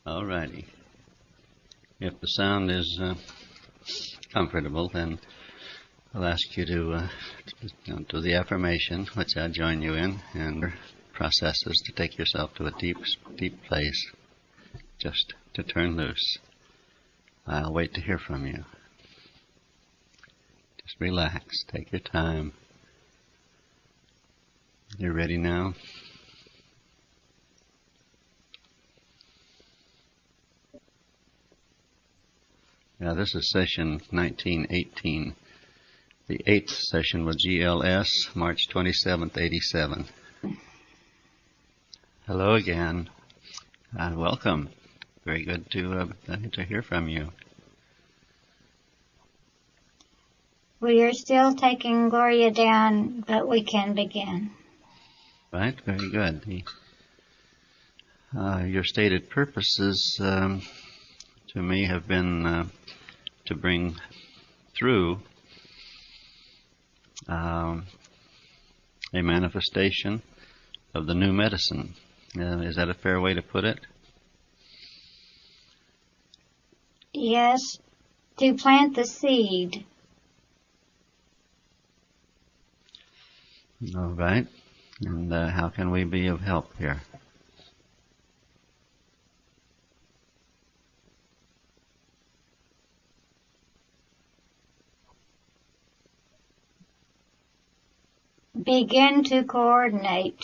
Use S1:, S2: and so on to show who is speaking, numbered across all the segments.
S1: Alrighty. If the sound is comfortable, then I'll ask you to do the affirmation, which I'll join you in, and processes to take yourself to a deep place, just to turn loose. I'll wait to hear from you. Just relax. Take your time. You're ready now? Now this is session 1918. The 8th session was GLS, March 27th, 87. Hello again, and welcome. Very good to hear from you.
S2: We are still taking Gloria down, but we can begin.
S1: Right, very good. Your stated purposes to me have been to bring through a manifestation of the new medicine. Is that a fair way to put it?
S2: Yes, to plant the seed.
S1: All right. And how can we be of help here?
S2: Begin to coordinate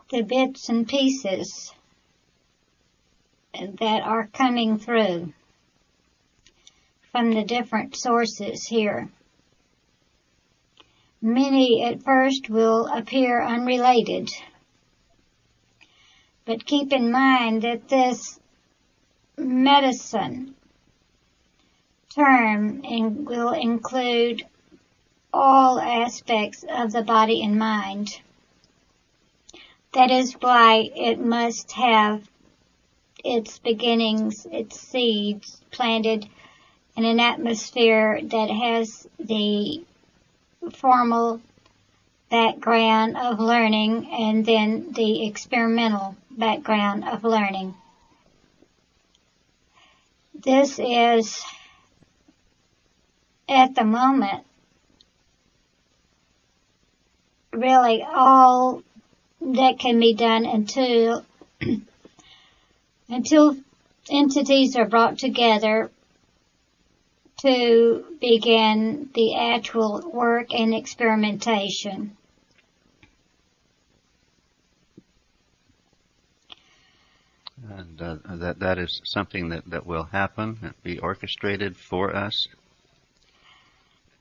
S2: the bits and pieces that are coming through from the different sources here. Many at first will appear unrelated, but keep in mind that this medicine term will include all aspects of the body and mind. That is why it must have its beginnings, its seeds planted in an atmosphere that has the formal background of learning and then the experimental background of learning. This is, at the moment, really all that can be done until entities are brought together to begin the actual work and experimentation.
S1: And that is something that will happen, be orchestrated for us?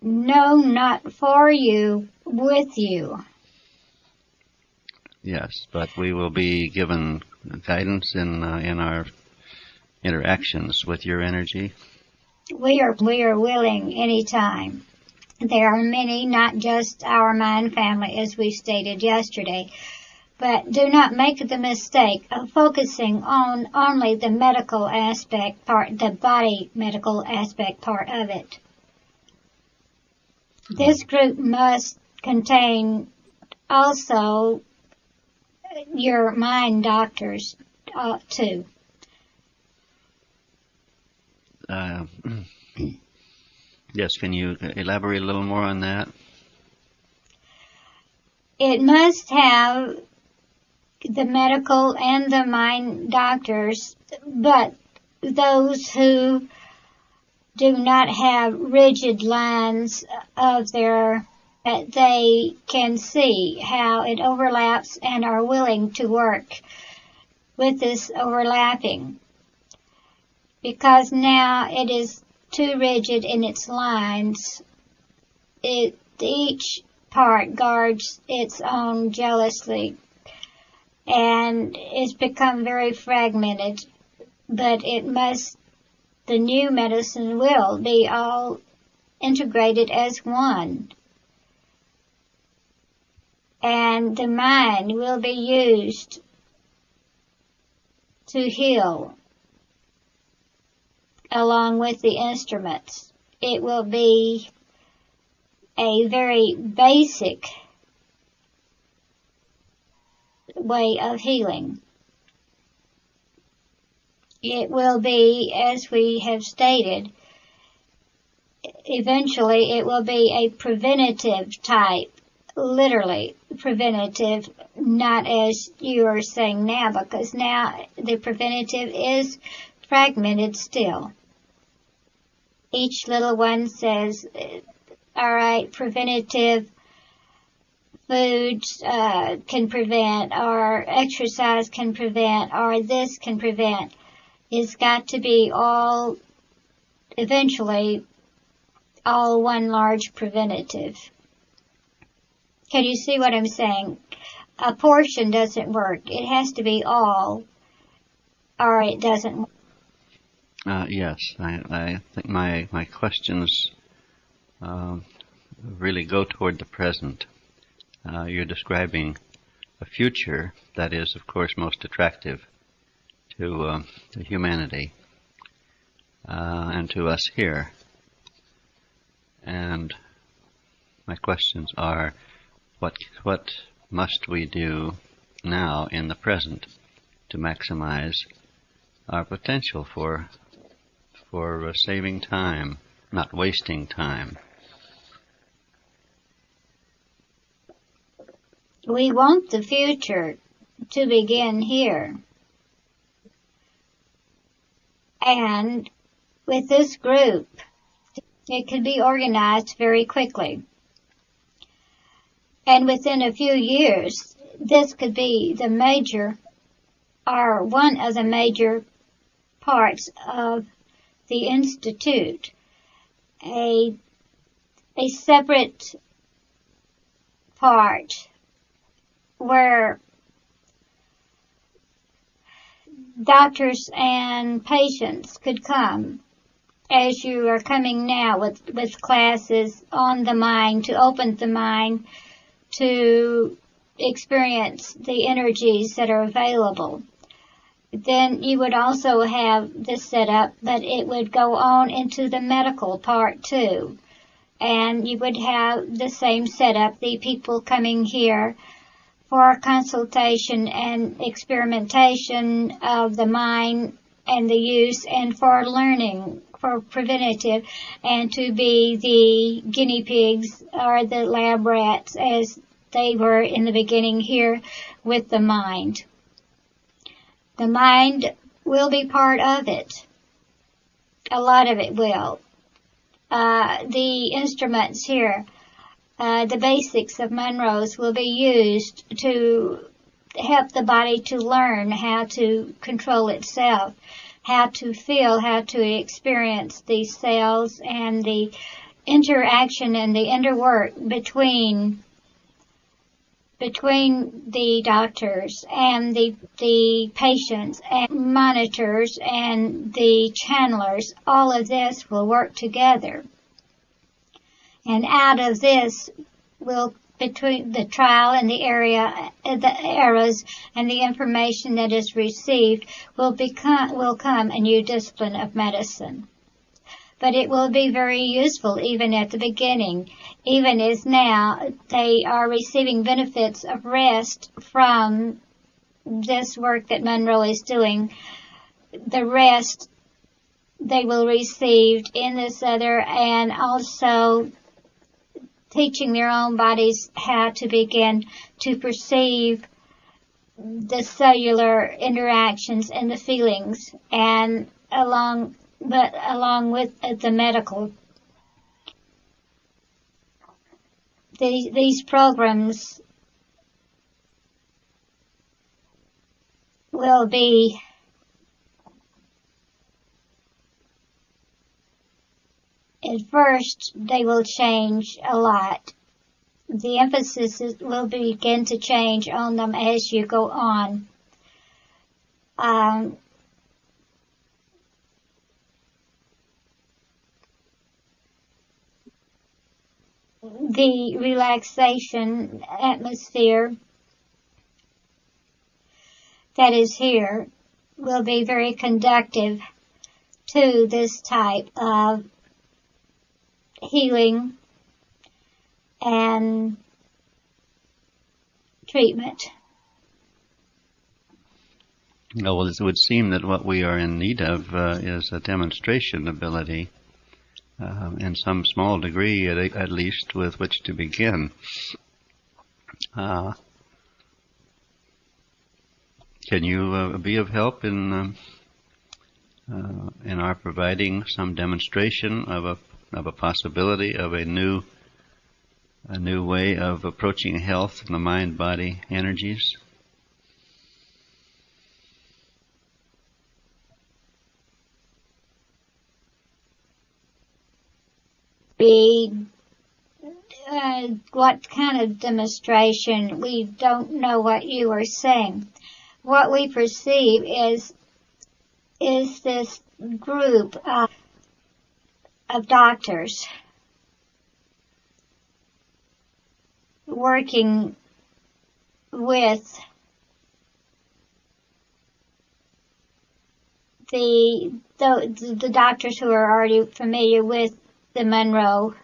S2: No, not for you, with you.
S1: Yes, but we will be given guidance in our interactions with your energy.
S2: We are willing anytime. There are many, not just our mind family, as we stated yesterday, but do not make the mistake of focusing on only the medical aspect part, the body medical aspect part of it. This group must contain also your mind doctors too.
S1: Yes, can you elaborate a little more on that?
S2: It must have the medical and the mind doctors, but those who do not have rigid lines of their, that they can see how it overlaps and are willing to work with this overlapping. Because now it is too rigid in its lines, each part guards its own jealously, and it's become very fragmented, but it must, the new medicine will be all integrated as one. And the mind will be used to heal along with the instruments. It will be a very basic way of healing. It will be, as we have stated, eventually it will be a preventative type, literally preventative, not as you are saying now, because now the preventative is fragmented still. Each little one says, all right, preventative foods can prevent, or exercise can prevent, or this can prevent. It's got to be all, eventually, all one large preventative. Can you see what I'm saying? A portion doesn't work. It has to be all, or it doesn't work.
S1: Yes, I think my questions really go toward the present. You're describing a future that is, of course, most attractive to humanity and to us here. And my questions are, what must we do now in the present to maximize our potential for saving time, not wasting time?
S2: We want the future to begin here. And with this group, it can be organized very quickly. And within a few years, this could be the major, or one of the major parts of the Institute. A separate part where doctors and patients could come, as you are coming now with classes on the mind, to open the mind to experience the energies that are available. Then you would also have this set up, but it would go on into the medical part too. And you would have the same setup, the people coming here for consultation and experimentation of the mind and the use, and for learning, for preventative, and to be the guinea pigs or the lab rats as they were in the beginning here with the mind. The mind will be part of it. A lot of it will. The instruments here, the basics of Monroe's, will be used to help the body to learn how to control itself, how to feel, how to experience these cells, and the interaction and the interwork between the doctors and the patients and monitors and the channelers. All of this will work together. And out of this will, between the trial and the errors and the information that is received, will come a new discipline of medicine. But it will be very useful even at the beginning. Even as now they are receiving benefits of rest from this work that Monroe is doing. The rest they will receive in this other, and also teaching their own bodies how to begin to perceive the cellular interactions and the feelings, and along with the medical. These programs will be at first they will change a lot. The emphasis will begin to change on them as you go on. The relaxation atmosphere that is here will be very conducive to this type of healing and treatment.
S1: Well, it would seem that what we are in need of is a demonstration ability, in some small degree, at least, with which to begin. Can you be of help in our providing some demonstration of a possibility of a new way of approaching health and the mind-body energies?
S2: What kind of demonstration? We don't know what you are saying. What we perceive is this group of doctors working with the doctors who are already familiar with the Monroe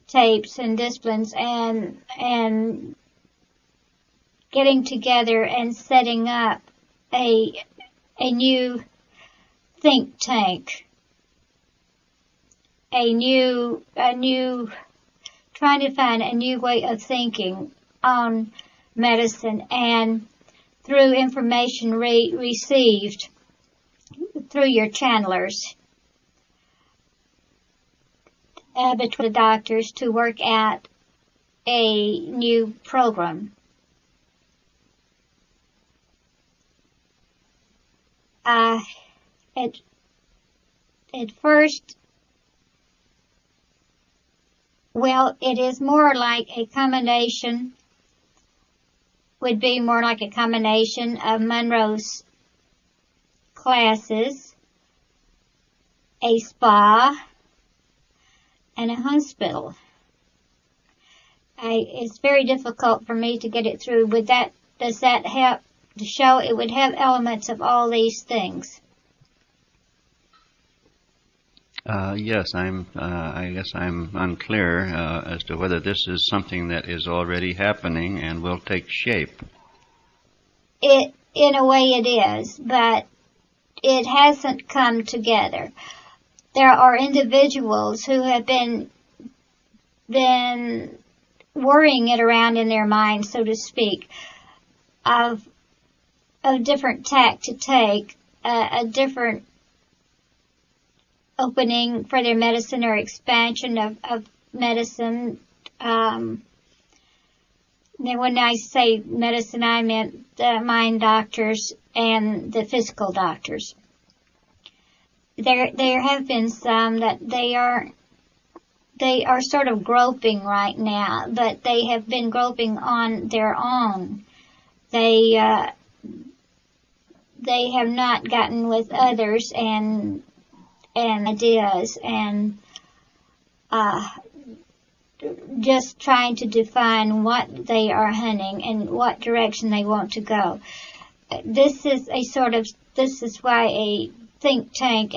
S2: tapes and disciplines, and getting together and setting up a new think tank, trying to find a new way of thinking on medicine, and through information received through your channelers between the doctors to work out a new program. At first, well, it is more like a combination, would be more like a combination of Monroe's classes, a spa, and a hospital. It's very difficult for me to get it through. Does that help to show? It would have elements of all these things.
S1: Yes, I guess I'm unclear as to whether this is something that is already happening and will take shape.
S2: In a way it is, but it hasn't come together. There are individuals who have been worrying it around in their mind, so to speak, of different tack to take, a different opening for their medicine or expansion of medicine. When I say medicine, I meant the mind doctors and the physical doctors. There have been some that they are sort of groping right now, but they have been groping on their own. They have not gotten with others and ideas and just trying to define what they are hunting and what direction they want to go. This is why a think tank,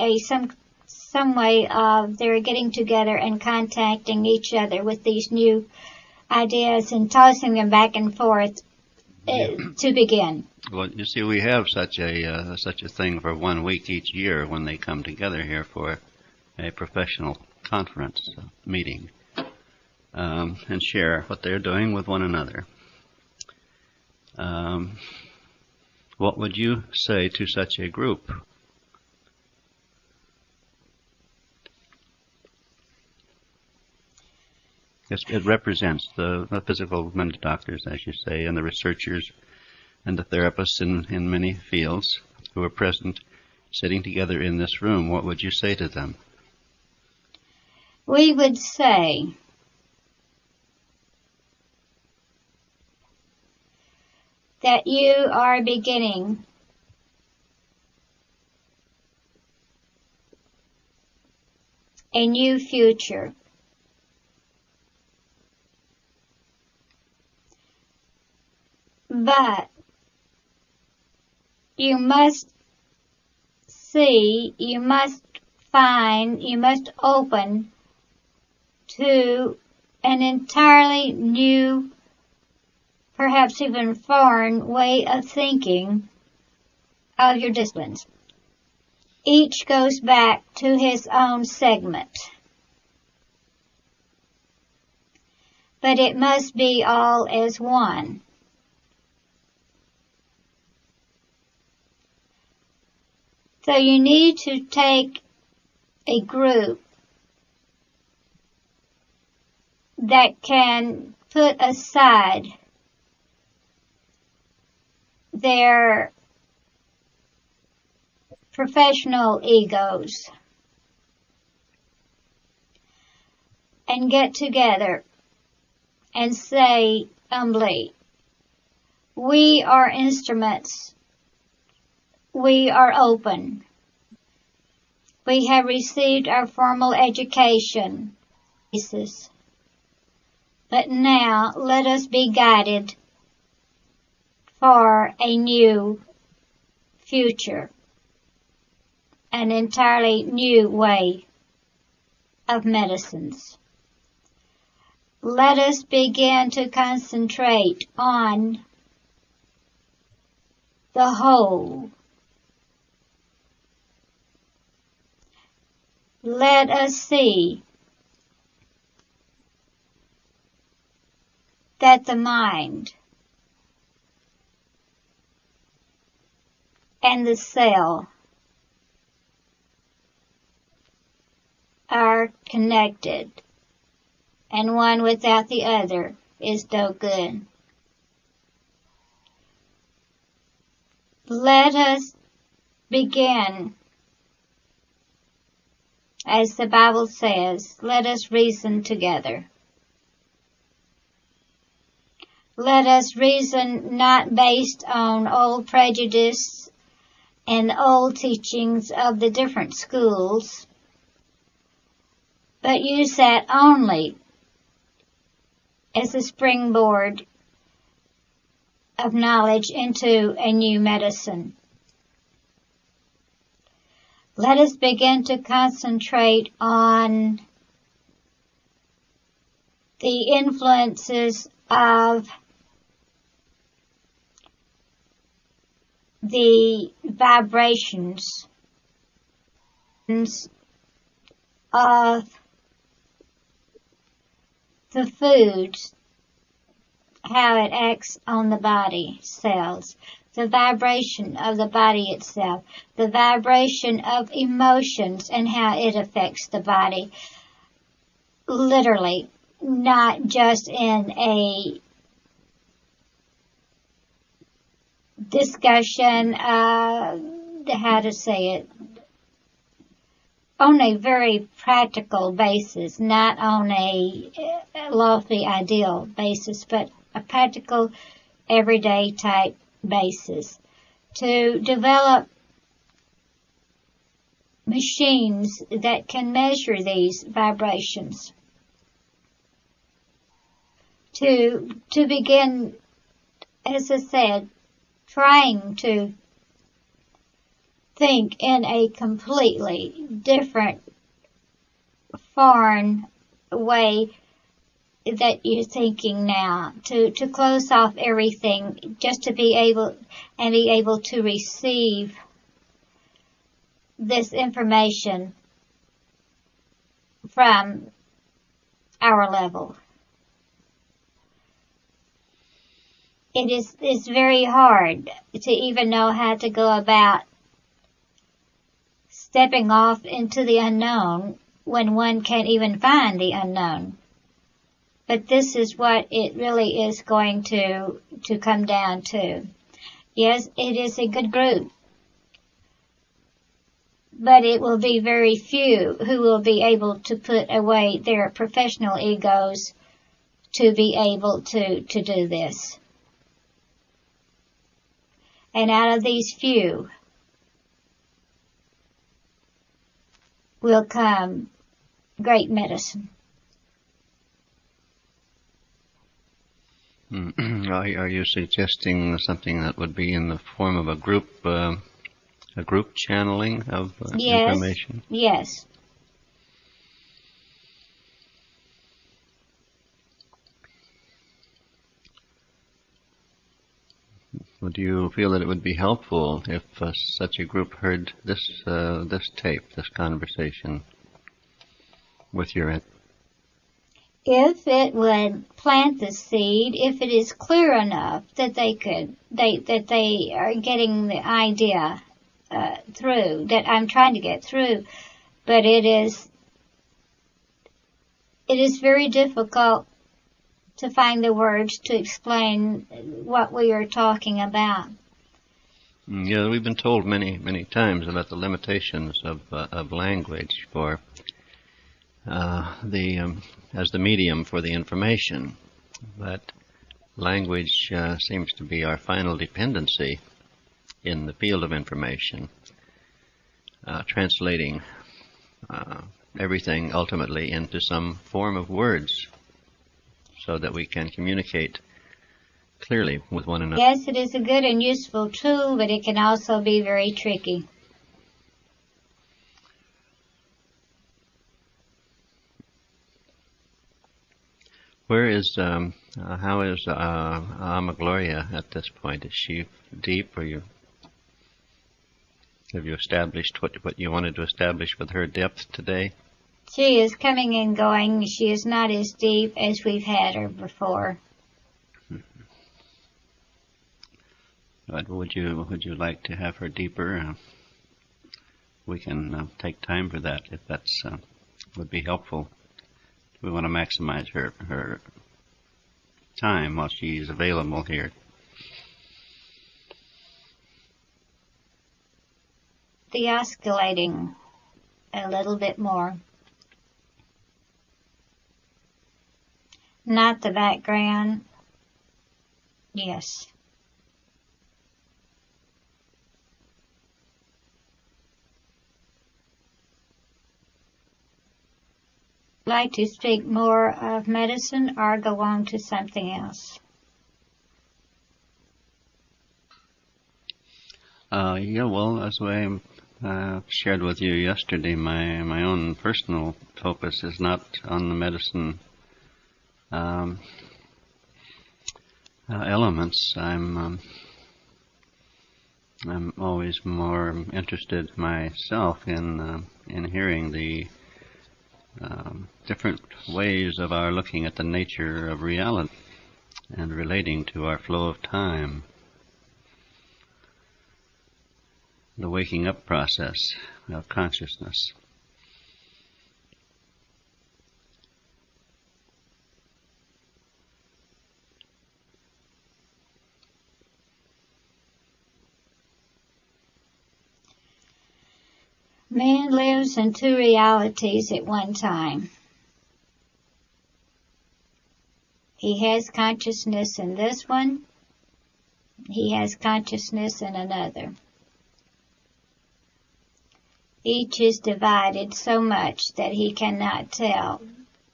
S2: some way of they're getting together and contacting each other with these new ideas and tossing them back and forth to begin.
S1: Well, you see, we have such a thing for 1 week each year when they come together here for a professional conference meeting and share what they're doing with one another. What would you say to such a group? It represents the physical mental doctors, as you say, and the researchers and the therapists in many fields who are present, sitting together in this room. What would you say to them?
S2: We would say that you are beginning a new future. But you must see, you must find, you must open to an entirely new perhaps even foreign way of thinking of your disciplines. Each goes back to his own segment. But it must be all as one. So you need to take a group that can put aside their professional egos and get together and say humbly, we are instruments. We are open. We have received our formal education. But now let us be guided for a new future, an entirely new way of medicines. Let us begin to concentrate on the whole. Let us see that the mind and the cell are connected, and one without the other is no good. Let us begin, as the Bible says, let us reason together. Let us reason not based on old prejudice and old teachings of the different schools, but use that only as a springboard of knowledge into a new medicine. Let us begin to concentrate on the influences of the vibrations of the foods, how it acts on the body cells, the vibration of the body itself, the vibration of emotions and how it affects the body. Literally, not just in a discussion, how to say it, on a very practical basis, not on a lofty ideal basis, but a practical, everyday type basis. To develop machines that can measure these vibrations. To begin, as I said, trying to think in a completely different, foreign way that you're thinking now, to close off everything, just to be able to receive this information from our level. It's very hard to even know how to go about stepping off into the unknown when one can't even find the unknown. But this is what it really is going to come down to. Yes, it is a good group, but it will be very few who will be able to put away their professional egos to be able to do this. And out of these few will come great medicine.
S1: Are you suggesting something that would be in the form of a group channeling of information?
S2: Yes.
S1: Would you feel that it would be helpful if such a group heard this tape, this conversation with your?
S2: If it would plant the seed, if it is clear enough that they are getting the idea through, that I'm trying to get through, but it is very difficult to find the words to explain what we are talking about.
S1: Yeah, we've been told many times about the limitations of language for as the medium for the information, but language seems to be our final dependency in the field of information, translating everything ultimately into some form of words so that we can communicate clearly with one another.
S2: Yes, it is a good and useful tool, but it can also be very tricky.
S1: Where is, how is Alma Gloria at this point? Is she deep, or have you established what you wanted to establish with her depth today?
S2: She is coming and going. She is not as deep as we've had her before.
S1: But would you like to have her deeper? We can take time for that if that's would be helpful. We want to maximize her time while she's available here.
S2: The oscillating a little bit more. Not the background. Yes. Like to speak more of medicine or go on to something else?
S1: Yeah, well, as I shared with you yesterday, my own personal focus is not on the medicine elements. I'm always more interested myself in hearing the different ways of our looking at the nature of reality and relating to our flow of time, the waking up process of consciousness.
S2: Man lives in two realities at one time. He has consciousness in this one. He has consciousness in another. Each is divided so much that he cannot tell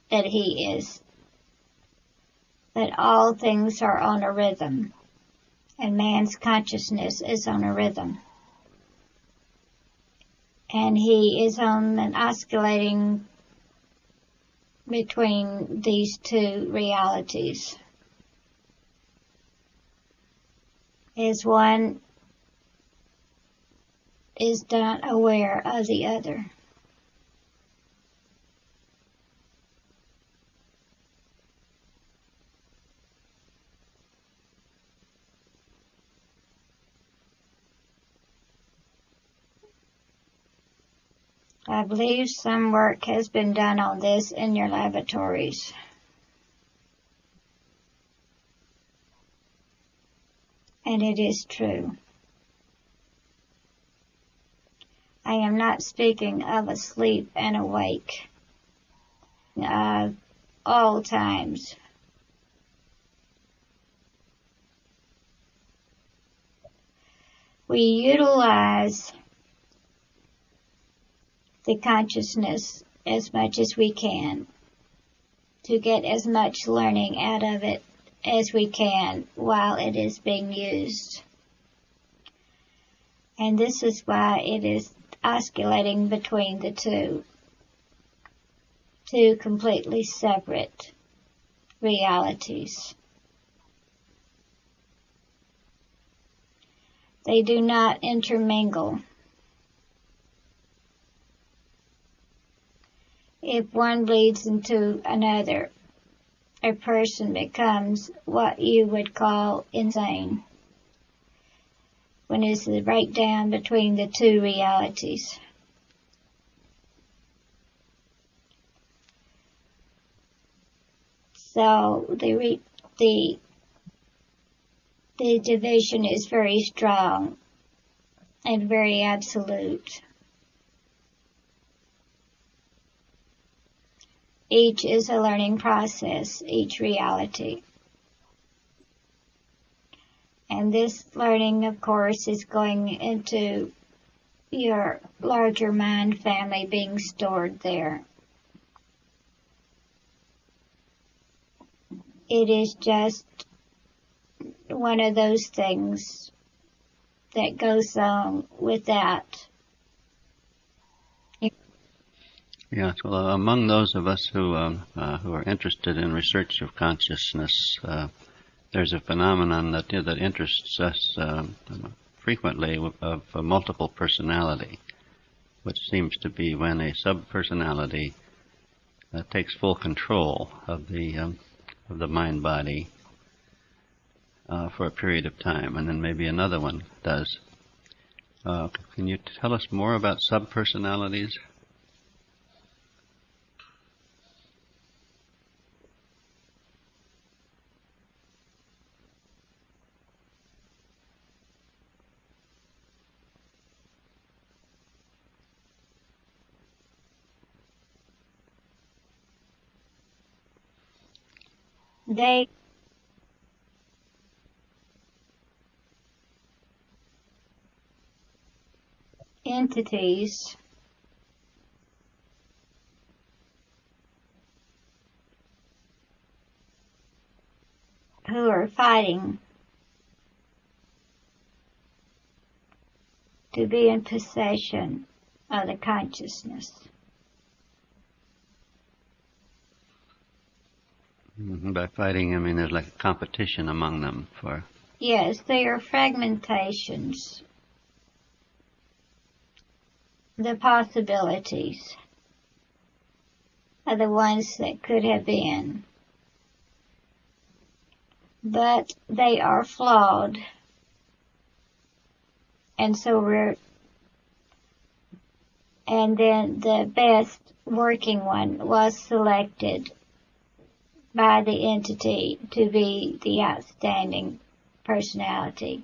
S2: that that all things are on a rhythm, and man's consciousness is on a rhythm. And he is on an oscillating between these two realities. As one is not aware of the other. I believe some work has been done on this in your laboratories. And it is true. I am not speaking of asleep and awake. Of all times. We utilize the consciousness as much as we can to get as much learning out of it as we can while it is being used. And this is why it is oscillating between the two completely separate realities. They do not intermingle. If one bleeds into another, a person becomes what you would call insane, when it's the breakdown between the two realities. So the division is very strong and very absolute. Each is a learning process, each reality. And this learning, of course, is going into your larger mind family being stored there. It is just one of those things that goes on without.
S1: Yes, well, among those of us who are interested in research of consciousness, there's a phenomenon that interests us frequently of multiple personality, which seems to be when a subpersonality takes full control of the mind-body for a period of time, and then maybe another one does. Can you tell us more about subpersonalities?
S2: They entities who are fighting to be in possession of the consciousness.
S1: By fighting, I mean there's like a competition among them for...
S2: Yes, they are fragmentations. The possibilities are the ones that could have been. But they are flawed. And so and then the best working one was selected by the entity to be the outstanding personality.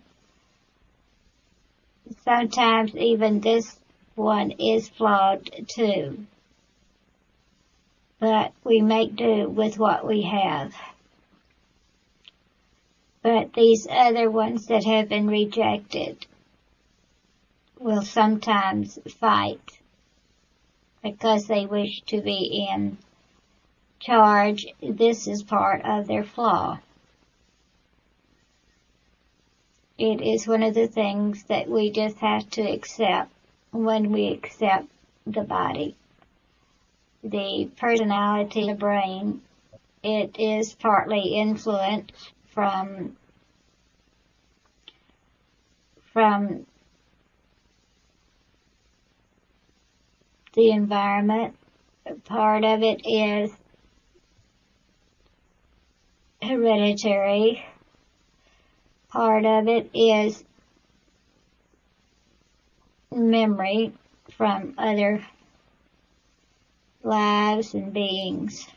S2: Sometimes even this one is flawed too, but we make do with what we have. But these other ones that have been rejected will sometimes fight because they wish to be in charge. This is part of their flaw. It is one of the things that we just have to accept when we accept the body. The personality, the brain, it is partly influenced from the environment. Part of it is hereditary. Part of it is memory from other lives and beings.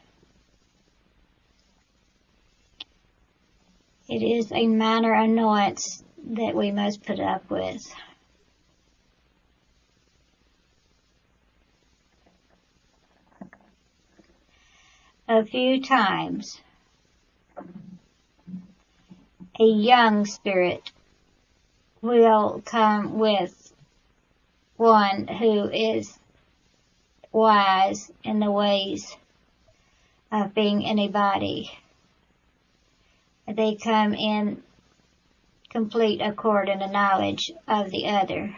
S2: It is a minor annoyance that we must put up with. A few times, a young spirit will come with one who is wise in the ways of being in a body. They come in complete accord in the knowledge of the other.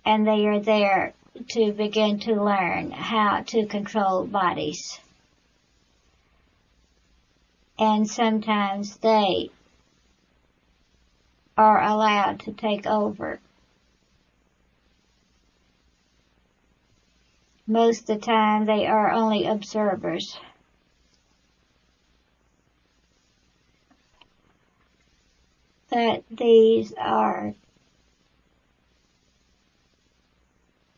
S2: And they are there to begin to learn how to control bodies. And sometimes they are allowed to take over. Most of the time they are only observers. But these are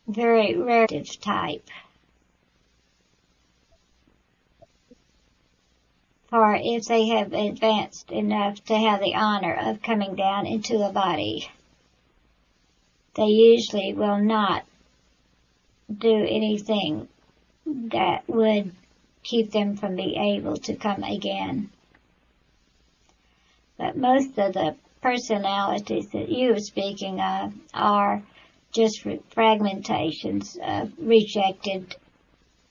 S2: very rare type. For if they have advanced enough to have the honor of coming down into a body, they usually will not do anything that would keep them from being able to come again. But most of the personalities that you were speaking of are just fragmentations of rejected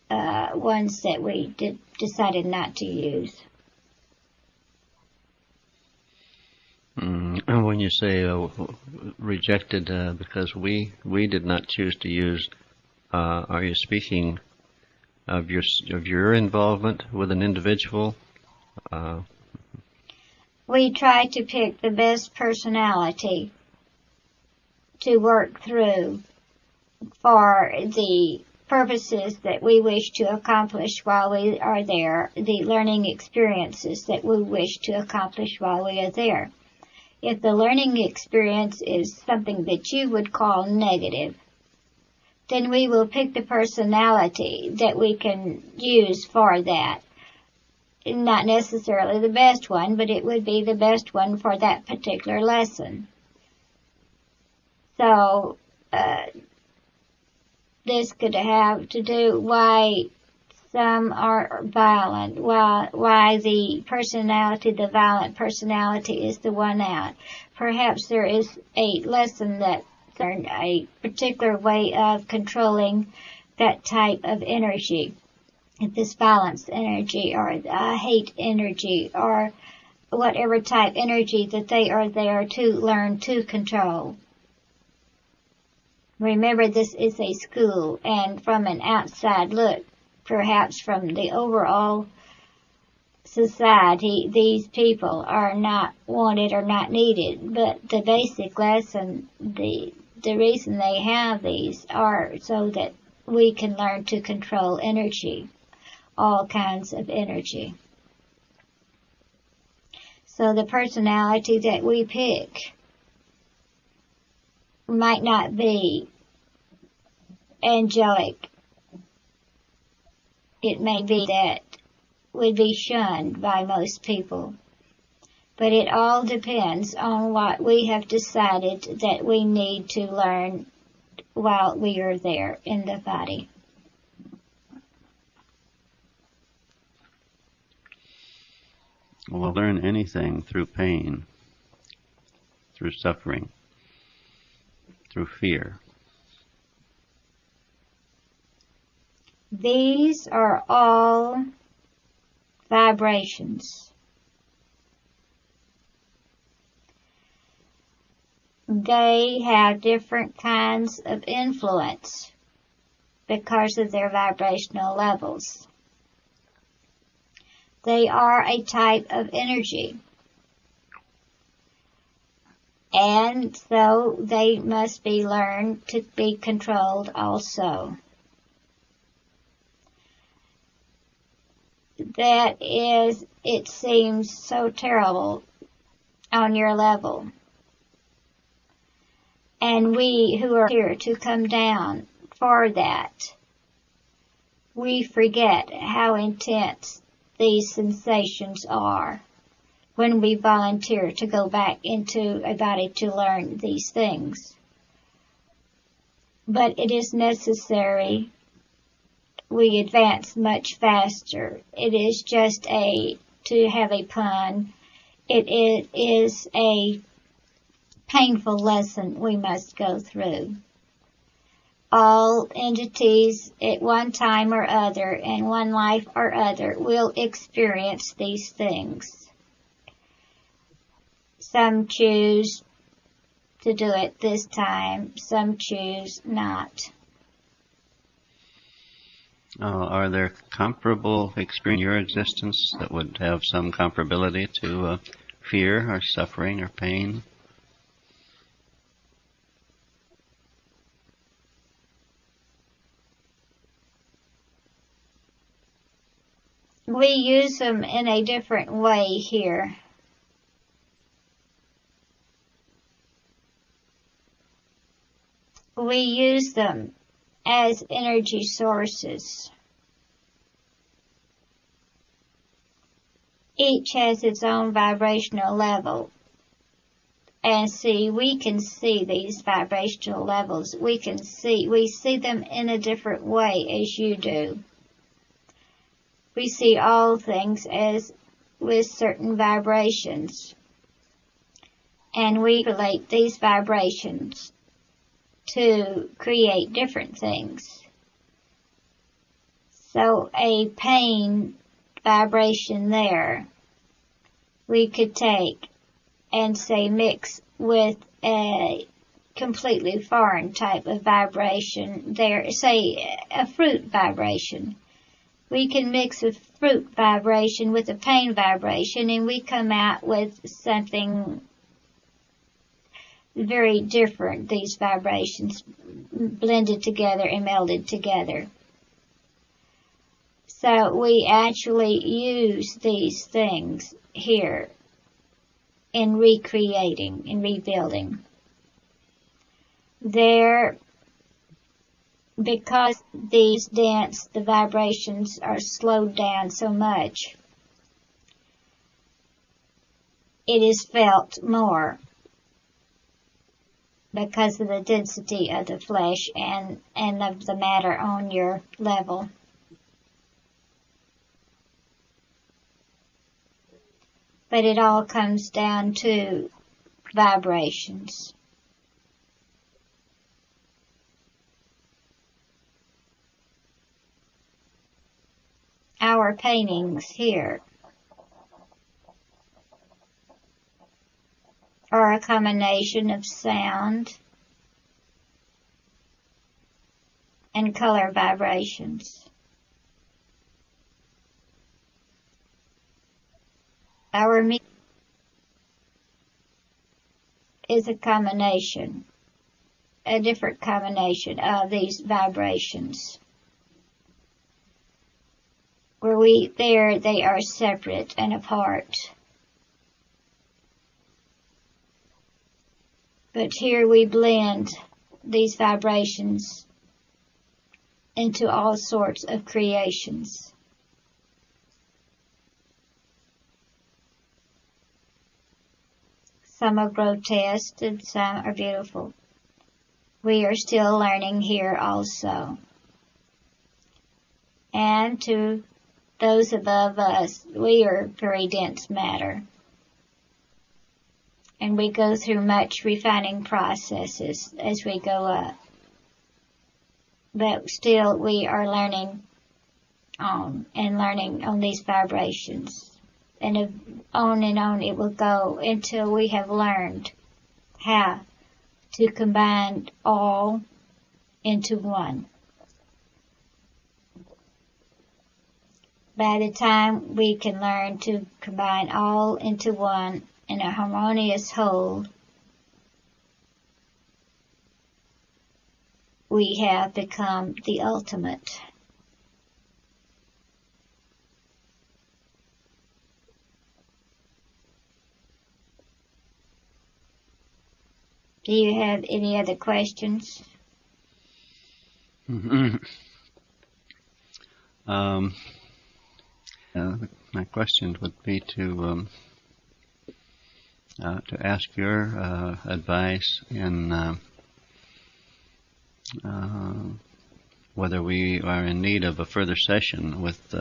S2: ones that we decided not to use.
S1: And when you say rejected because we did not choose to use, are you speaking of your involvement with an individual?
S2: We try to pick the best personality to work through for the purposes that we wish to accomplish while we are there, the learning experiences that we wish to accomplish while we are there. If the learning experience is something that you would call negative, then we will pick the personality that we can use for that. Not necessarily the best one, but it would be the best one for that particular lesson. So, this could have to do why some are violent, why the violent personality is the one out. Perhaps there is a lesson that learned a particular way of controlling that type of energy. If this violence energy or hate energy or whatever type energy that they are there to learn to control. Remember, this is a school, and from an outside look, perhaps from the overall society, these people are not wanted or not needed. But the basic lesson, the reason they have these are so that we can learn to control energy, all kinds of energy. So the personality that we pick might not be angelic. It may be that would be shunned by most people. But it all depends on what we have decided that we need to learn while we are there in the body.
S1: We'll learn anything through pain, through suffering, through fear.
S2: These are all vibrations. They have different kinds of influence because of their vibrational levels. They are a type of energy. And so they must be learned to be controlled also. That is, it seems so terrible on your level. And we who are here to come down for that, we forget how intense these sensations are when we volunteer to go back into a body to learn these things. But it is necessary we advance much faster. It is just to have a pun, it is a painful lesson we must go through. All entities at one time or other, in one life or other, will experience these things. Some choose to do it this time, some choose not.
S1: Are there comparable experiences in your existence that would have some comparability to fear or suffering or pain?
S2: we use them in a different way here. We use them as energy sources. Each has its own vibrational level. And see, we can see these vibrational levels. We see them in a different way as you do. We see all things as with certain vibrations. And we relate these vibrations to create different things. So a pain vibration there, we could take and say mix with a completely foreign type of vibration there, say a fruit vibration. We can mix a fruit vibration with a pain vibration and we come out with something very different, these vibrations blended together and melded together. So we actually use these things here in recreating, in rebuilding. There, because these the vibrations are slowed down so much, it is felt more because of the density of the flesh and of the matter on your level. But it all comes down to vibrations. Our paintings here are a combination of sound and color vibrations. Our music is a combination, a different combination of these vibrations. Where they are separate and apart. But here we blend these vibrations into all sorts of creations. Some are grotesque and some are beautiful. We are still learning here also. And to those above us, we are very dense matter. And we go through much refining processes as we go up. But still we are learning on these vibrations. And on it will go until we have learned how to combine all into one. By the time we can learn to combine all into one in a harmonious whole, we have become the ultimate. Do you have any other questions?
S1: My question would be to ask your advice in whether we are in need of a further session with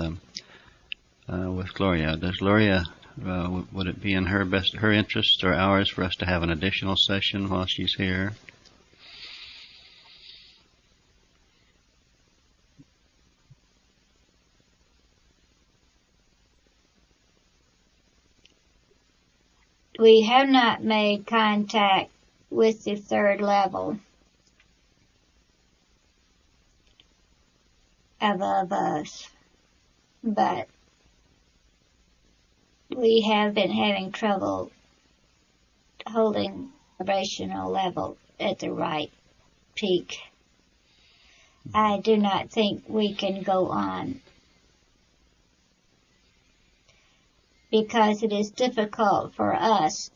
S1: Gloria. Does Gloria, would it be in her interest or ours for us to have an additional session while she's here?
S2: We have not made contact with the third level above us, but we have been having trouble holding the vibrational level at the right peak. I do not think we can go on because it is difficult for us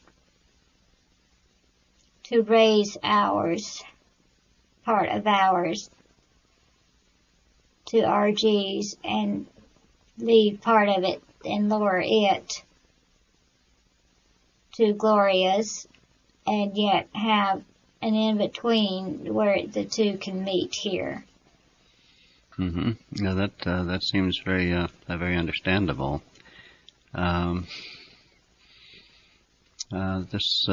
S2: to raise part of ours, to RGs and leave part of it and lower it to Gloria's, and yet have an in-between where the two can meet here.
S1: Yeah, that seems very understandable. This,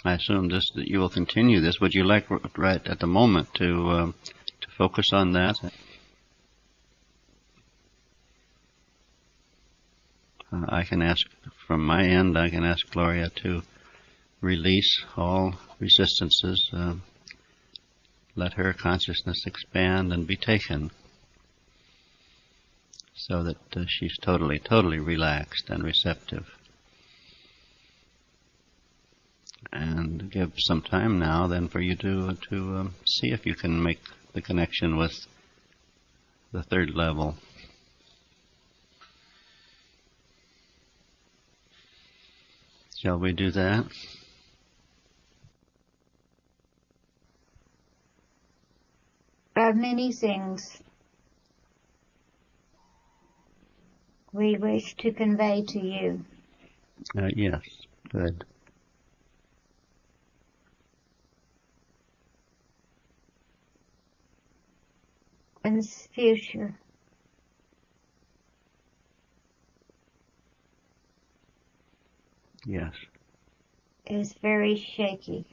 S1: I assume that you will continue this. Would you like right at the moment to focus on that? I can ask from my end. I can ask Gloria to release all resistances. Let her consciousness expand and be taken, so that she's totally relaxed and receptive. And give some time now then for you to see if you can make the connection with the third level. Shall we do that?
S2: There are many things we wish to convey to you.
S1: Yes, good.
S2: In the future,
S1: Yes.
S2: is very shaky.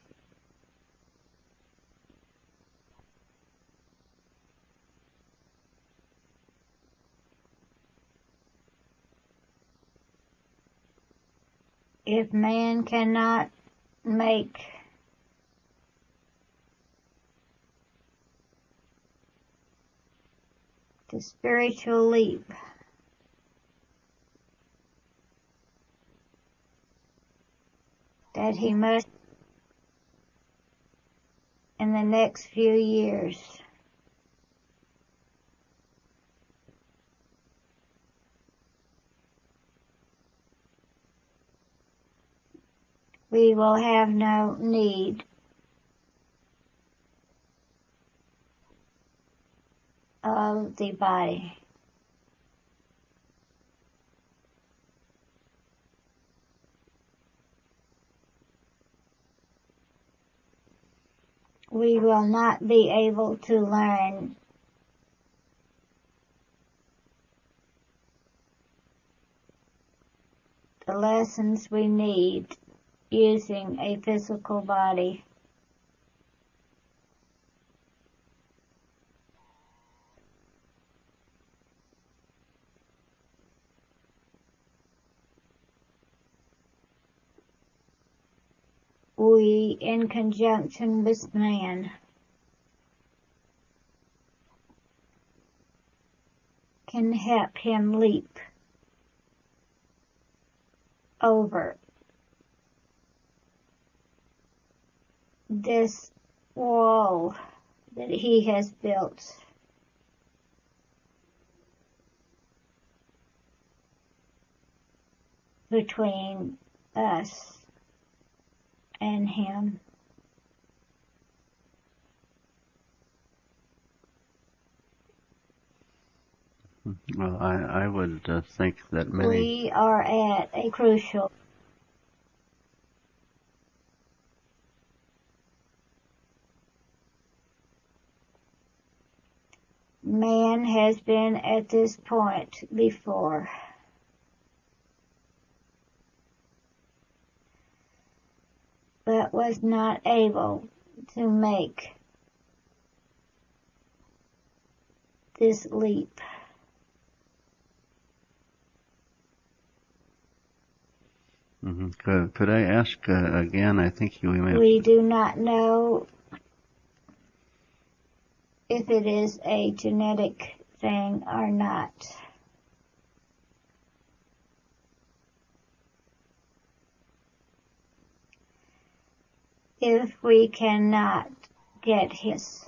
S2: If man cannot make the spiritual leap, that he must in the next few years, we will have no need of the body. We will not be able to learn the lessons we need using a physical body. We, in conjunction with man, can help him leap over this wall that he has built. Between us and him.
S1: Well, I would think that many...
S2: We are at a crucial man has been at this point before. But was not able to make this leap.
S1: Could I ask again? I think we may...
S2: We do not know if it is a genetic thing or not. If we cannot get his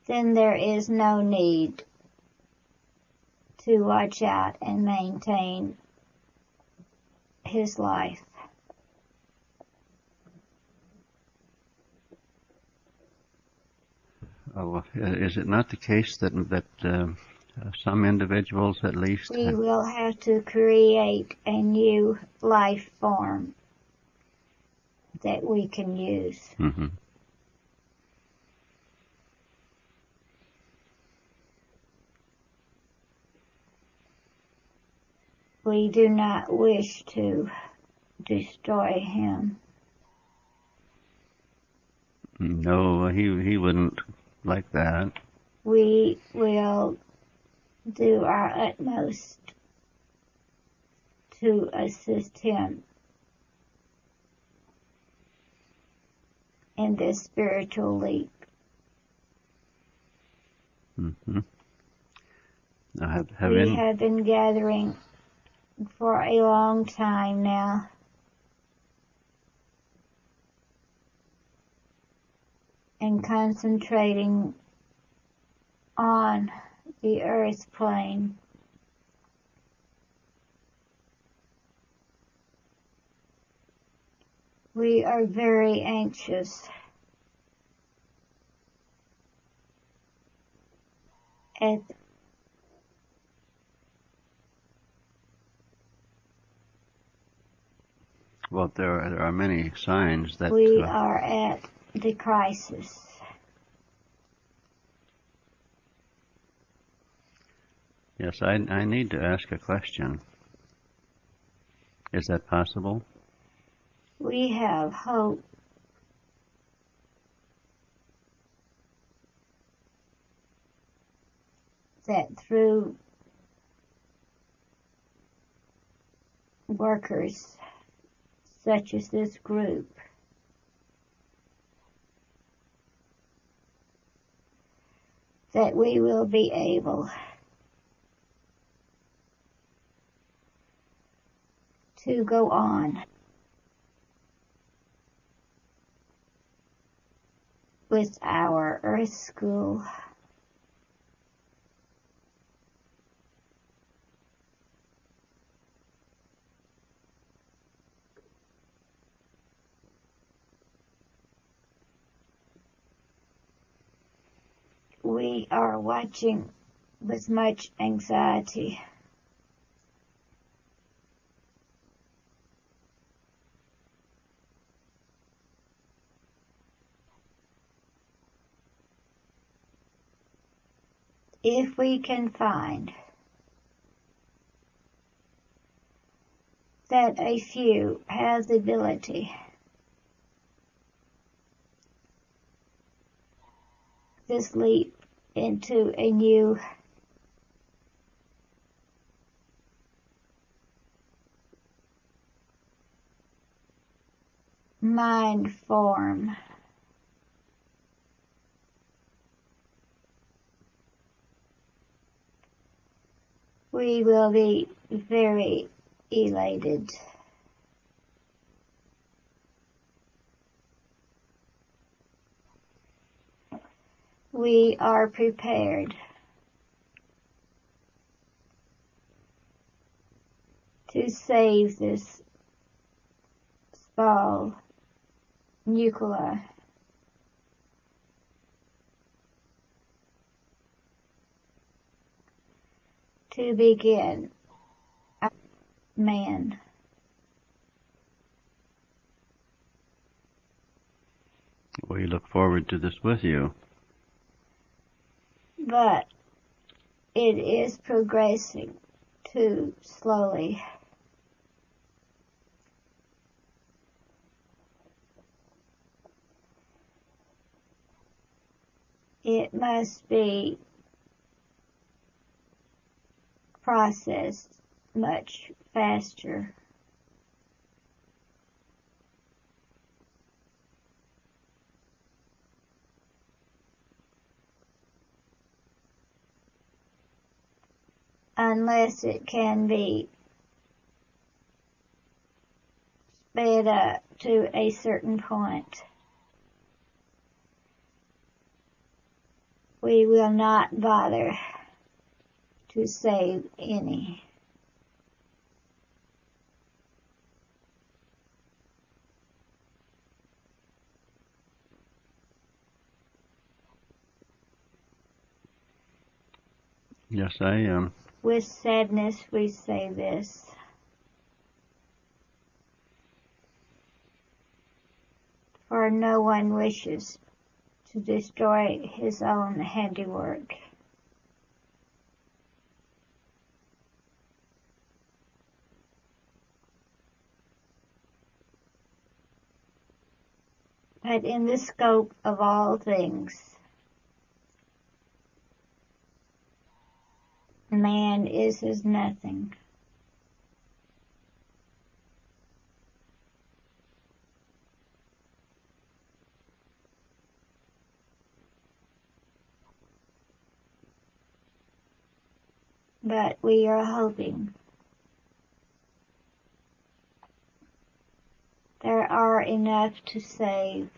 S2: then there is no need to watch out and maintain his life.
S1: Oh, is it not the case that some individuals at least...
S2: We will have to create a new life form that we can use.
S1: Mm-hmm.
S2: We do not wish to destroy him.
S1: No, he wouldn't like that.
S2: We will do our utmost to assist him in this spiritual leap.
S1: Mm-hmm. Now,
S2: We have been gathering for a long time now. And concentrating on the earth plane. We are very anxious at
S1: well, there are many signs that
S2: we are at the crisis.
S1: Yes, I need to ask a question. Is that possible?
S2: We have hope that through workers such as this group, that we will be able to go on with our Earth School. We are watching with much anxiety if we can find that a few have the ability this leap into a new mind form. We will be very elated. We are prepared to save this small nucleus to begin man.
S1: We look forward to this with you.
S2: But it is progressing too slowly. It must be processed much faster. Unless it can be sped up to a certain point. we will not bother to save any.
S1: Yes, I am.
S2: With sadness we say this. For no one wishes to destroy his own handiwork. But in the scope of all things, man is as nothing. But we are hoping there are enough to save.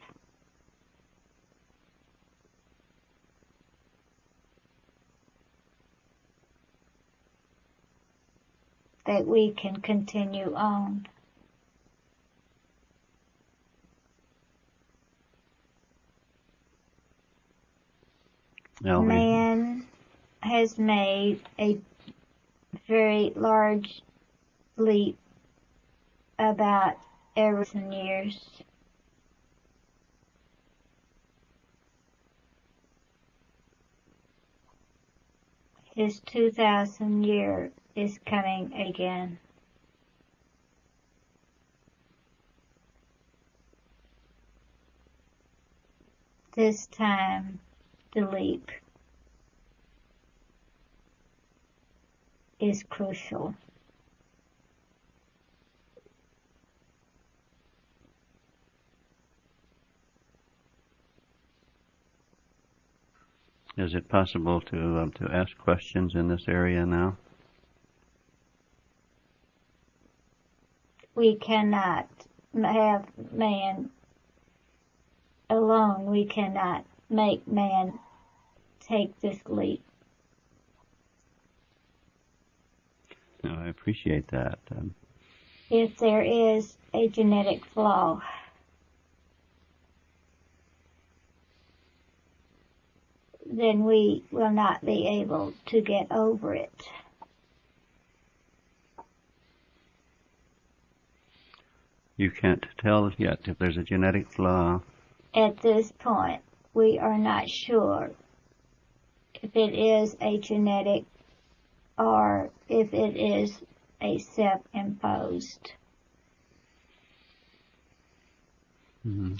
S2: That we can continue on. Man has made a very large leap about every years. His 2,000 year is coming again. This time, the leap is crucial.
S1: Is it possible to ask questions in this area now?
S2: We cannot have man alone. We cannot make man take this leap.
S1: No, I appreciate that.
S2: If there is a genetic flaw, then we will not be able to get over it.
S1: You can't tell yet if there's a genetic flaw.
S2: At this point, we are not sure if it is a genetic or if it is a self-imposed.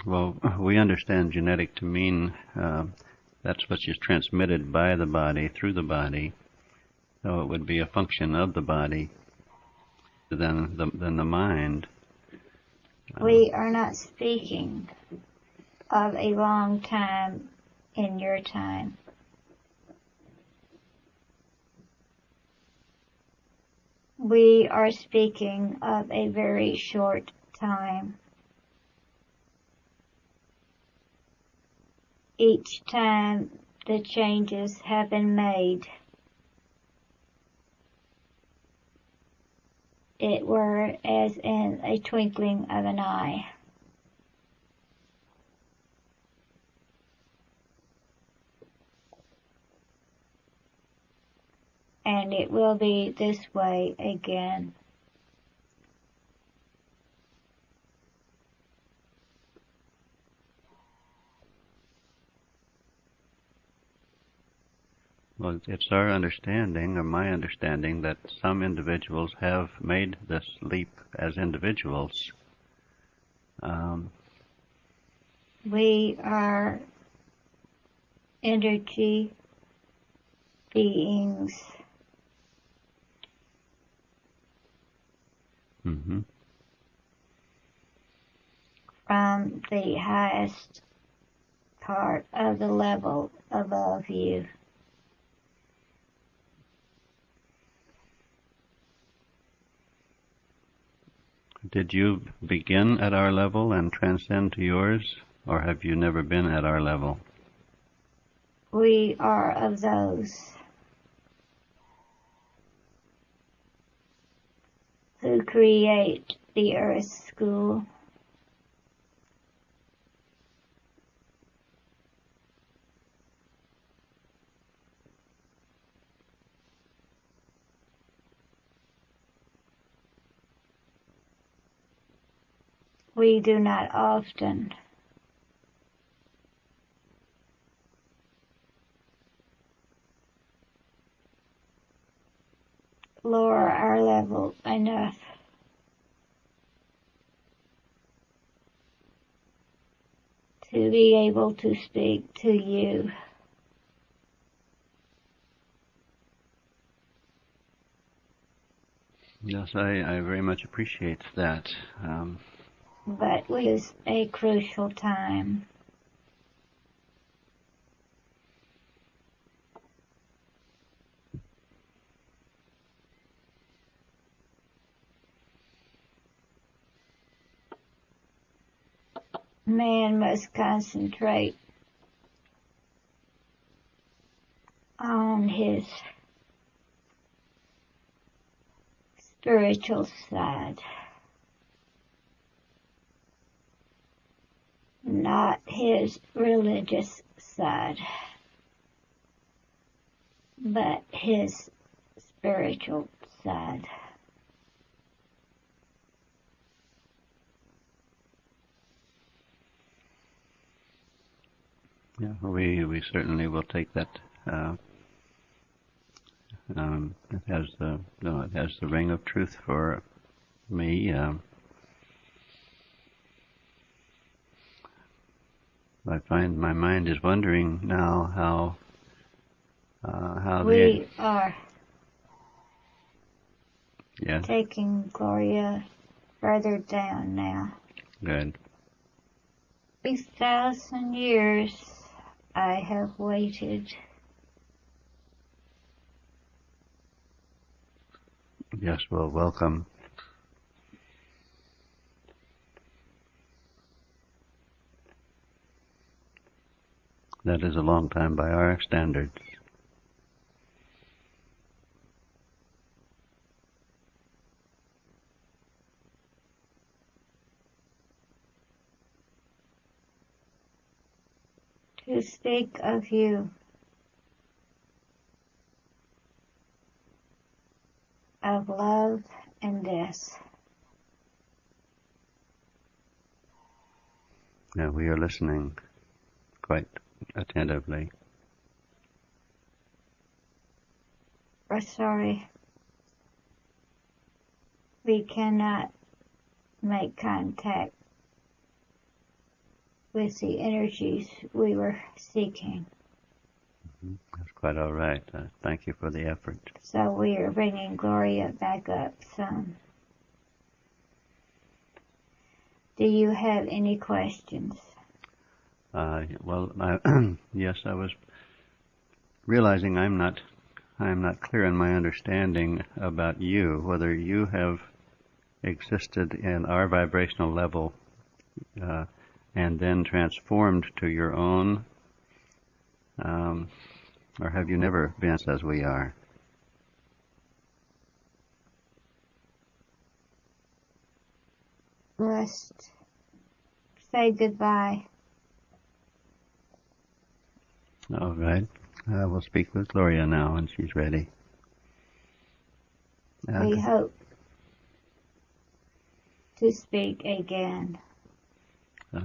S1: Well, we understand genetic to mean that's what is transmitted by the body, through the body. So it would be a function of the body than the mind.
S2: We are not speaking of a long time in your time. We are speaking of a very short time. Each time the changes have been made, it were as in a twinkling of an eye. And it will be this way again.
S1: Well, it's our understanding, or my understanding, that some individuals have made this leap as individuals.
S2: We are energy beings.
S1: Mm-hmm.
S2: From the highest part of the level above you.
S1: Did you begin at our level and transcend to yours, or have you never been at our level?
S2: we are of those who create the Earth School. We do not often lower our level enough to be able to speak to you.
S1: Yes, I very much appreciate that.
S2: But we use a crucial time. Man must concentrate on his spiritual side, not his religious side, but his spiritual side.
S1: Yeah, we certainly will take that. It has the ring of truth for me. I find my mind is wondering now how
S2: we are
S1: Yes.
S2: taking Gloria further down now.
S1: Good.
S2: 3,000 years I have waited.
S1: Yes, well, welcome. That is a long time by our standards.
S2: To speak of you, of love and death.
S1: Now we are listening quite attentively.
S2: We're sorry. We cannot make contact with the energies we were seeking.
S1: That's quite all right. Thank you for the effort.
S2: So we are bringing Gloria back up some. Do you have any questions?
S1: Well, yes, I was realizing I'm not clear in my understanding about you, whether you have existed in our vibrational level and then transformed to your own, or have you never been as we are?
S2: Must say goodbye.
S1: All right. We'll speak with Gloria now when she's ready.
S2: We hope to speak again.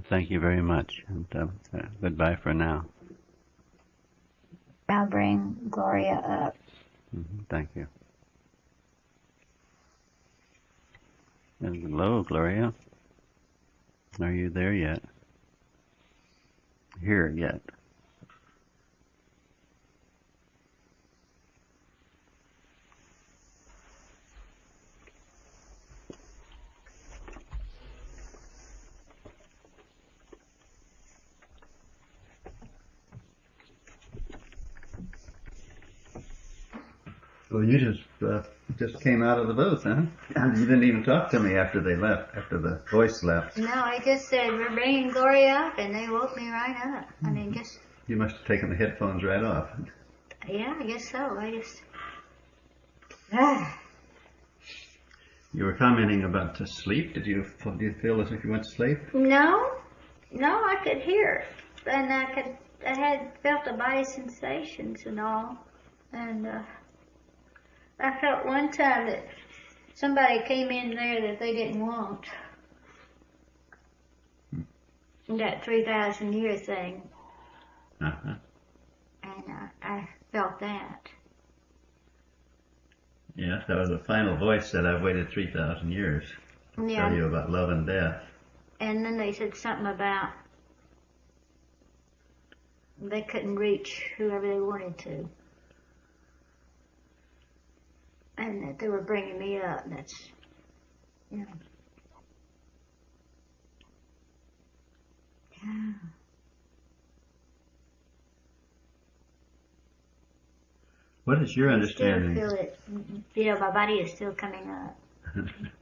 S1: Thank you very much, and goodbye for now.
S2: I'll bring Gloria up.
S1: Thank you. Hello, Gloria. Are you there yet? Here yet? Well, you just came out of the booth, huh? And you didn't even talk to me after they left, after the voice left.
S2: No, I just said, we're bringing Gloria up, and they woke me right up. I mean, just
S1: You must have taken the headphones right off.
S2: Yeah, I guess so. I just...
S1: You were commenting about the sleep. Did you feel as if you went to sleep?
S2: No, I could hear it. And I had felt the body sensations and all. And I felt one time that somebody came in there that they didn't want. That 3,000 year thing.
S1: Uh-huh.
S2: And I felt that.
S1: Yes, that was the final voice that I've waited 3,000 years to tell you about love and death.
S2: And then they said something about they couldn't reach whoever they wanted to. And that they were bringing me up. That's, you know. Yeah.
S1: What is your
S2: I
S1: understanding?
S2: still feel it. You know, my body is still coming up.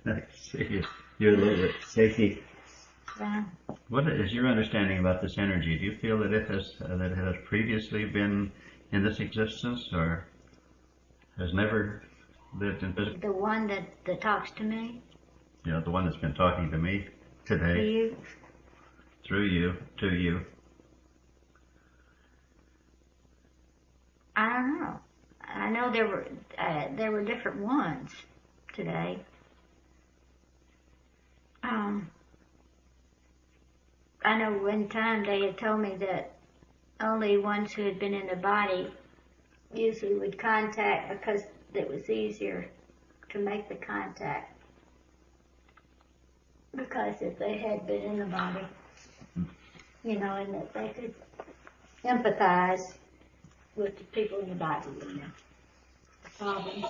S1: I see. You're a little bit shaky.
S2: Yeah.
S1: What is your understanding about this energy? Do you feel that it has previously been in this existence, or has never lived in physical?
S2: The one that talks to me.
S1: Yeah, the one that's been talking to me today.
S2: To you.
S1: Through you, to you.
S2: I don't know. I know there were different ones today. I know one time they had told me that only ones who had been in the body usually would contact because it was easier to make the contact. Because if they had been in the body, you know, and that they could empathize with the people in the body and the problems.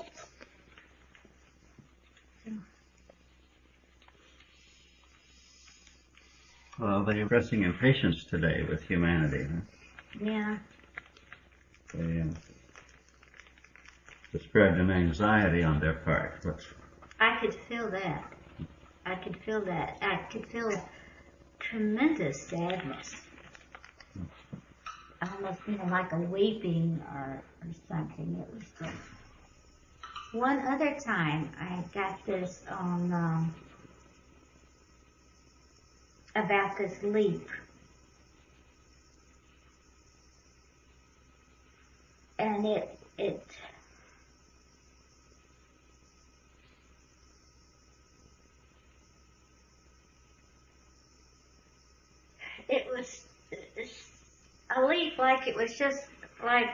S1: Well, they're expressing impatience today with humanity. Huh?
S2: Yeah.
S1: They described an anxiety on their part.
S2: I could feel that. I could feel tremendous sadness. Almost, you know, like a weeping or something. It was just... One other time I got this on about this leap. And it was a leap, like it was just like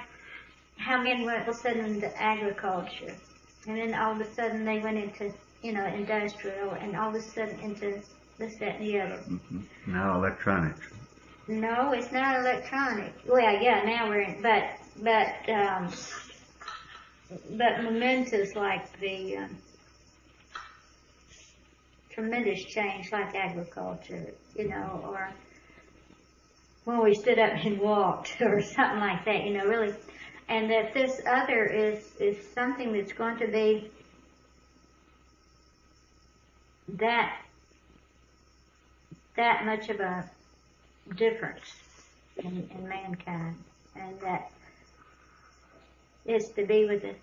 S2: how men went all of a sudden into agriculture. And then all of a sudden they went into, you know, industrial, and all of a sudden into this, that, and the other.
S1: Mm-hmm. Now electronics.
S2: No, it's not electronic. Well, yeah, now we're in, but momentous like the tremendous change like agriculture, you know, or when we stood up and walked or something like that, you know, really. And that this other is something that's going to be that much of a difference in mankind, and that is to be with the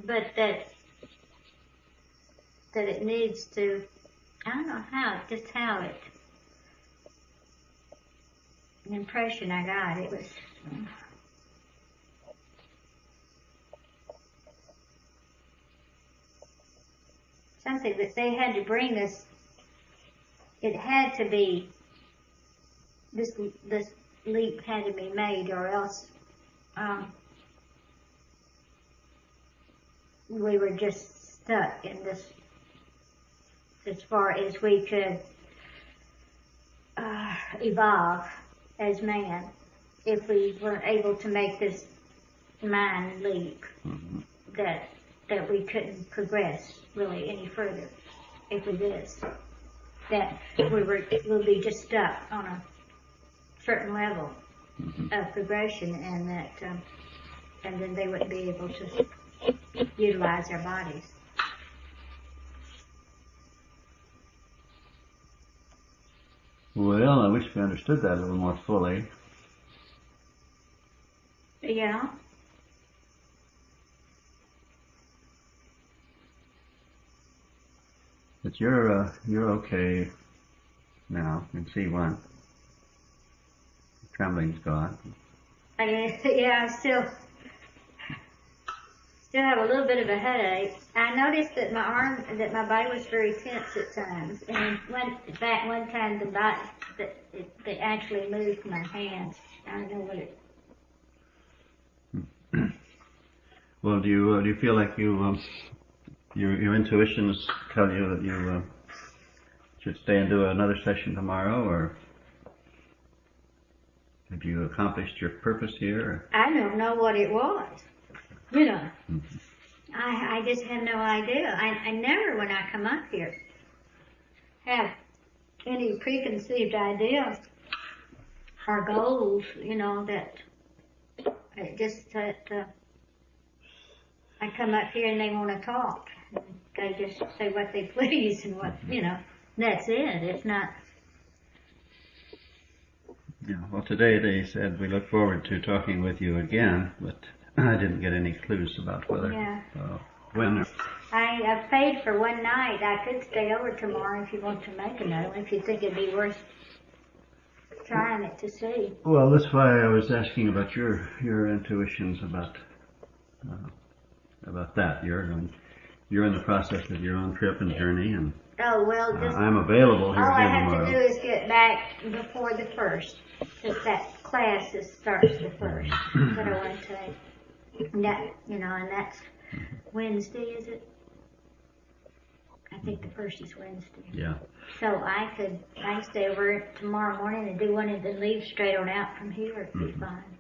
S2: but that it needs to, I don't know how, just how it, an impression I got, it was something that they had to bring us, it had to be, this leap had to be made, or else we were just stuck in this, as far as we could evolve as man, if we weren't able to make this mind leap,
S1: Mm-hmm.
S2: that we couldn't progress really any further if we did. That we'll be just stuck on a certain level of progression, and that and then they wouldn't be able to utilize their bodies.
S1: Well, I wish we understood that a little more fully.
S2: Yeah.
S1: But you're okay now in C1. Trembling's gone.
S2: Yeah, I still have a little bit of a headache. I noticed that my body was very tense at times, and one time they actually moved my hands. I don't know what it.
S1: Well, do you feel like your intuitions tell you that you should stay and do another session tomorrow, or have you accomplished your purpose here? Or?
S2: I don't know what it was. You know, I just have no idea. I never, when I come up here, have any preconceived ideas or goals. You know, that it just that I come up here and they want to talk. They just say what they please and what, you know, that's it. It's not.
S1: Yeah, well, today they said we look forward to talking with you again, but I didn't get any clues about whether, when.
S2: I paid for one night. I could stay over tomorrow if you want to make another one, if you think it'd be worth trying it to see.
S1: Well, that's why I was asking about your intuitions about that. You're in the process of your own trip and journey, and I'm available here
S2: all I have
S1: tomorrow.
S2: to do is get back before the 1st, because that class starts the 1st that I want to take. And that, you know, and that's Wednesday, is it? I think the 1st is Wednesday.
S1: Yeah.
S2: So I can stay over tomorrow morning and do one and then leave straight on out from here. It'd be fine.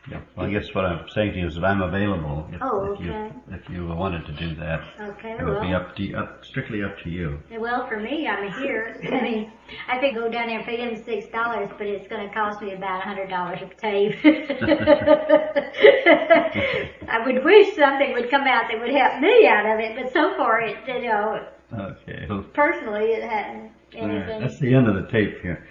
S1: Yeah. Well, I guess what I'm saying to you is that I'm available if you wanted to do that.
S2: Okay.
S1: It would be strictly up to you.
S2: Well, for me, I'm here. I mean, I could go down there and pay them $6, but it's going to cost me about $100 of tape. I would wish something would come out that would help me out of it, but so far,
S1: Okay.
S2: Personally, it hadn't anything.
S1: That's the end of the tape here.